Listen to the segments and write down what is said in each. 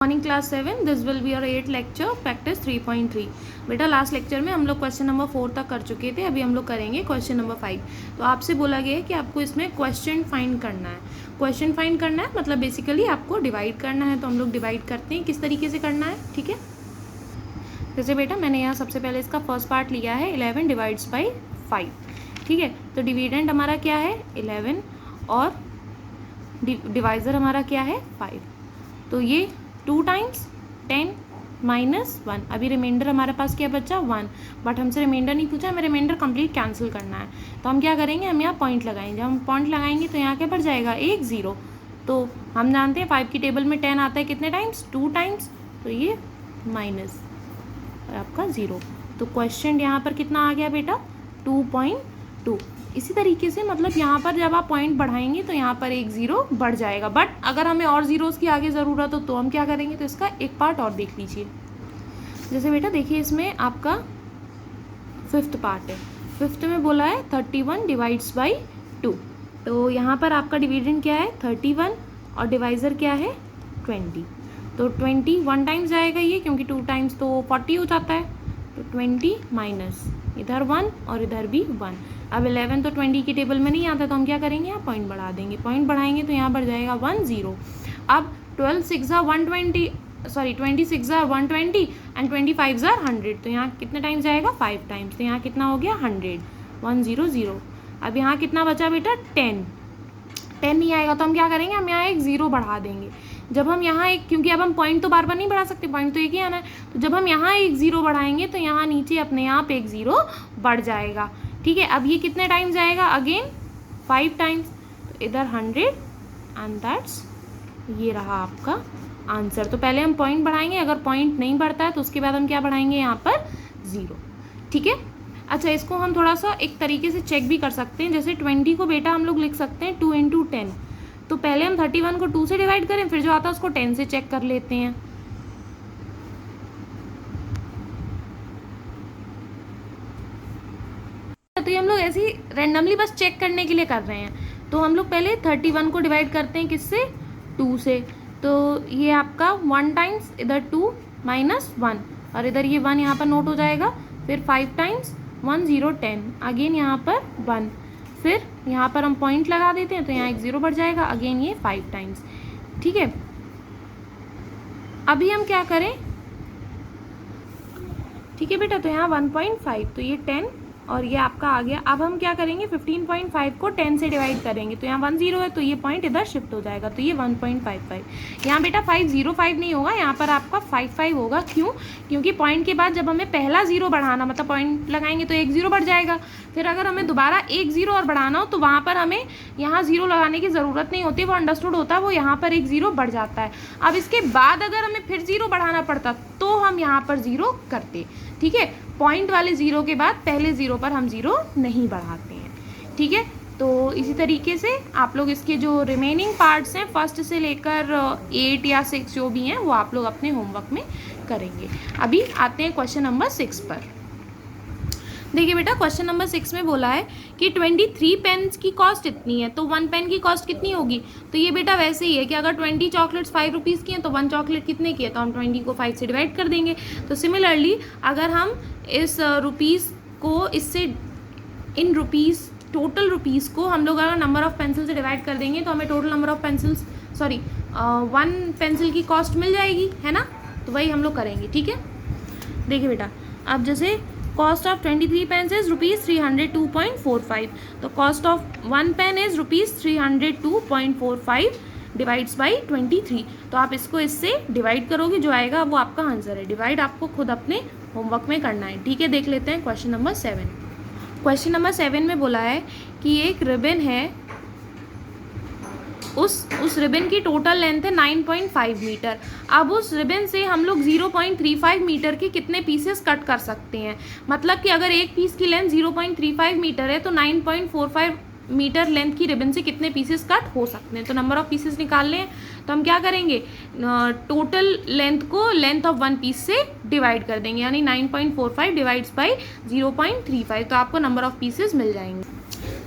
Morning class 7 this will be your 8 lecture practice 3.3। बेटा last lecture में हम लोग क्वेश्चन नंबर 4 तक कर चुके थे। अभी हम लोग करेंगे क्वेश्चन नंबर 5। तो आपसे बोला गया है कि आपको इसमें क्वेश्चन फाइंड करना है। क्वेश्चन फाइंड करना है मतलब बेसिकली आपको डिवाइड करना है। तो हम लोग डिवाइड करते हैं, किस तरीके से करना है, ठीक है। जैसे बेटा मैंने यहाँ सबसे पहले इसका फर्स्ट पार्ट लिया है 11 डिवाइड्स बाई 5, ठीक है। तो डिविडेंड हमारा क्या है 11 और डिवाइज़र हमारा क्या है 5। तो ये 2 टाइम्स 10 माइनस 1। अभी रिमाइंडर हमारे पास क्या बचा 1, बट हमसे रिमाइंडर नहीं पूछा, हमें रिमाइंडर कंप्लीट कैंसिल करना है। तो हम क्या करेंगे, हम यहाँ पॉइंट लगाएंगे। जब हम पॉइंट लगाएंगे तो यहाँ क्या बढ़ जाएगा 1 0। तो हम जानते हैं 5 की टेबल में 10 आता है कितने टाइम्स 2 टाइम्स, तो ये माइनस और आपका 0। तो क्वेश्चन यहाँ पर कितना आ गया बेटा 2.2। इसी तरीके से मतलब यहाँ पर जब आप पॉइंट बढ़ाएंगे तो यहाँ पर 1 0 बढ़ जाएगा। बट अगर हमें और जीरोस की आगे ज़रूरत हो तो हम क्या करेंगे, तो इसका एक पार्ट और देख लीजिए। जैसे बेटा देखिए इसमें आपका 5th पार्ट है। 5th में बोला है 31 डिवाइड्स बाई 2। तो यहाँ पर आपका डिविडेंड क्या है 31 और डिवाइज़र क्या है 20। तो 20 1 टाइम्स जाएगा ये, क्योंकि 2 टाइम्स तो 40 हो जाता है। तो 20 माइनस इधर 1 और इधर भी 1। अब 11 तो 20 की टेबल में नहीं आता, तो हम क्या करेंगे यहाँ पॉइंट बढ़ा देंगे। पॉइंट बढ़ाएंगे तो यहाँ बढ़ जाएगा 1 0। अब 12 6 120 सॉरी 26 120 एंड 25 100। तो यहाँ कितने टाइम्स जाएगा 5 टाइम्स। तो यहाँ कितना हो गया 100 1 0 0। अब यहाँ कितना बचा बेटा 10 नहीं आएगा तो हम क्या करेंगे, हम यहाँ एक 0 बढ़ा देंगे। जब हम यहाँ एक, क्योंकि अब हम पॉइंट तो बार बार नहीं बढ़ा सकते, पॉइंट तो एक ही आना है। तो जब हम यहाँ एक 0 बढ़ाएंगे तो यहाँ नीचे अपने आप एक 0 बढ़ जाएगा, ठीक है। अब ये कितने टाइम्स जाएगा अगेन 5 टाइम्स। तो इधर 100 एंड दैट्स ये रहा आपका आंसर। तो पहले हम पॉइंट बढ़ाएंगे, अगर पॉइंट नहीं बढ़ता है तो उसके बाद हम क्या बढ़ाएंगे यहाँ पर 0, ठीक है। अच्छा, इसको हम थोड़ा सा एक तरीके से चेक भी कर सकते हैं। जैसे 20 को बेटा हम लोग लिख सकते हैं 2 × 10। तो पहले हम 31 को 2 से डिवाइड करें, फिर जो आता है उसको 10 से चेक कर लेते हैं। तो ये हम लोग ऐसे ही रैंडमली बस चेक करने के लिए कर रहे हैं। तो हम लोग पहले 31 को डिवाइड करते हैं किससे 2 से। तो ये आपका 1 टाइम्स इधर 2 माइनस 1 और इधर ये 1 यहाँ पर नोट हो जाएगा। फिर 5 टाइम्स 1 0 10 अगेन यहाँ पर 1। फिर यहाँ पर हम पॉइंट लगा देते हैं तो यहाँ एक 0 बढ़ जाएगा, अगेन ये 5 टाइम्स, ठीक है। अभी हम क्या करें, ठीक है बेटा। तो यहाँ 1.5 तो ये 10 और ये आपका आ गया। अब हम क्या करेंगे 15.5 को 10 से डिवाइड करेंगे। तो यहाँ 1 0 है तो ये पॉइंट इधर शिफ्ट हो जाएगा, तो ये 1.55। यहाँ बेटा 505 नहीं होगा, यहाँ पर आपका 55 होगा। क्यों? क्योंकि पॉइंट के बाद जब हमें पहला 0 बढ़ाना, मतलब पॉइंट लगाएंगे तो एक 0 बढ़ जाएगा। फिर अगर हमें दोबारा एक 0 और बढ़ाना हो तो वहाँ पर हमें यहाँ 0 लगाने की ज़रूरत नहीं होती, वो अंडरस्टूड होता है, वो यहाँ पर एक 0 बढ़ जाता है। अब इसके बाद अगर हमें फिर 0 बढ़ाना पड़ता तो हम यहाँ पर 0 करते, ठीक है। पॉइंट वाले 0 के बाद पहले 0 पर हम 0 नहीं बढ़ाते हैं, ठीक है। तो इसी तरीके से आप लोग इसके जो रिमेनिंग पार्ट्स हैं 1st से लेकर 8 या 6 जो भी हैं वो आप लोग अपने होमवर्क में करेंगे। अभी आते हैं क्वेश्चन नंबर 6 पर। देखिए बेटा क्वेश्चन नंबर 6 में बोला है कि 23 पेन्स की कॉस्ट इतनी है, तो 1 पेन की कॉस्ट कितनी होगी। तो ये बेटा वैसे ही है कि अगर 20 चॉकलेट्स 5 रुपीज़ की हैं तो 1 चॉकलेट कितने की है, तो हम 20 को 5 से डिवाइड कर देंगे। तो सिमिलरली अगर हम इस रुपीज़ को इससे इन रुपीज़ टोटल रुपीज़ को हम लोग अगर नंबर ऑफ पेंसिल से डिवाइड कर देंगे तो हमें total number of pencils 1 pencil की कॉस्ट मिल जाएगी, है ना। तो वही हम लोग करेंगे, ठीक है। देखिए बेटा अब जैसे कॉस्ट ऑफ 23 पेन्स इज ₹302.45। तो cost of 1 pen is ₹302.45 divides by 23। तो आप इसको इससे डिवाइड करोगे, जो आएगा वो आपका आंसर है। डिवाइड आपको खुद अपने होमवर्क में करना है, ठीक है। देख लेते हैं क्वेश्चन नंबर 7। क्वेश्चन नंबर 7 में बोला है कि एक रिबन है, उस रिबन की टोटल लेंथ है 9.5 मीटर। अब उस रिबन से हम लोग 0.35 मीटर के कितने पीसेस कट कर सकते हैं। मतलब कि अगर एक पीस की लेंथ 0.35 मीटर है तो 9.45 मीटर लेंथ की रिबन से कितने पीसेस कट हो सकते हैं। तो नंबर ऑफ पीसेस निकालने हैं तो हम क्या करेंगे, टोटल लेंथ को लेंथ ऑफ 1 पीस से डिवाइड कर देंगे, यानी 9.45 डिवाइड्स बाई 0.35। तो आपको नंबर ऑफ पीसेस मिल जाएंगे।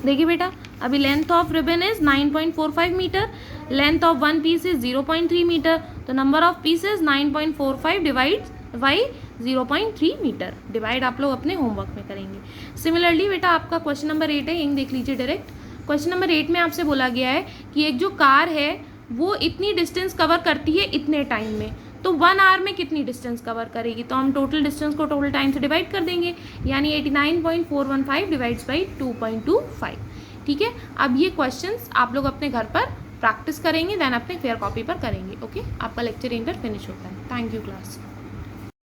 देखिए बेटा अभी length of ribbon is 9.45 metre, length of 1 piece is 0.3 metre. तो number of pieces 9.45 divide by 0.3 metre. Divide आप लोग अपने होमवर्क में करेंगे। सिमिलरली बेटा आपका क्वेश्चन नंबर 8 है, यहीं देख लीजिए डायरेक्ट। क्वेश्चन नंबर 8 में आपसे बोला गया है कि एक जो कार है वो इतनी डिस्टेंस कवर करती है इतने टाइम में, तो 1 आवर में कितनी डिस्टेंस कवर करेगी। तो हम टोटल डिस्टेंस को टोटल टाइम से डिवाइड कर देंगे, यानी 89.415 डिवाइड्स बाई 2.25। ठीक है, अब ये क्वेश्चंस आप लोग अपने घर पर प्रैक्टिस करेंगे, देन अपने फेयर कॉपी पर करेंगे। ओके, आपका लेक्चर यहीं पर फिनिश होता है। Thank you class.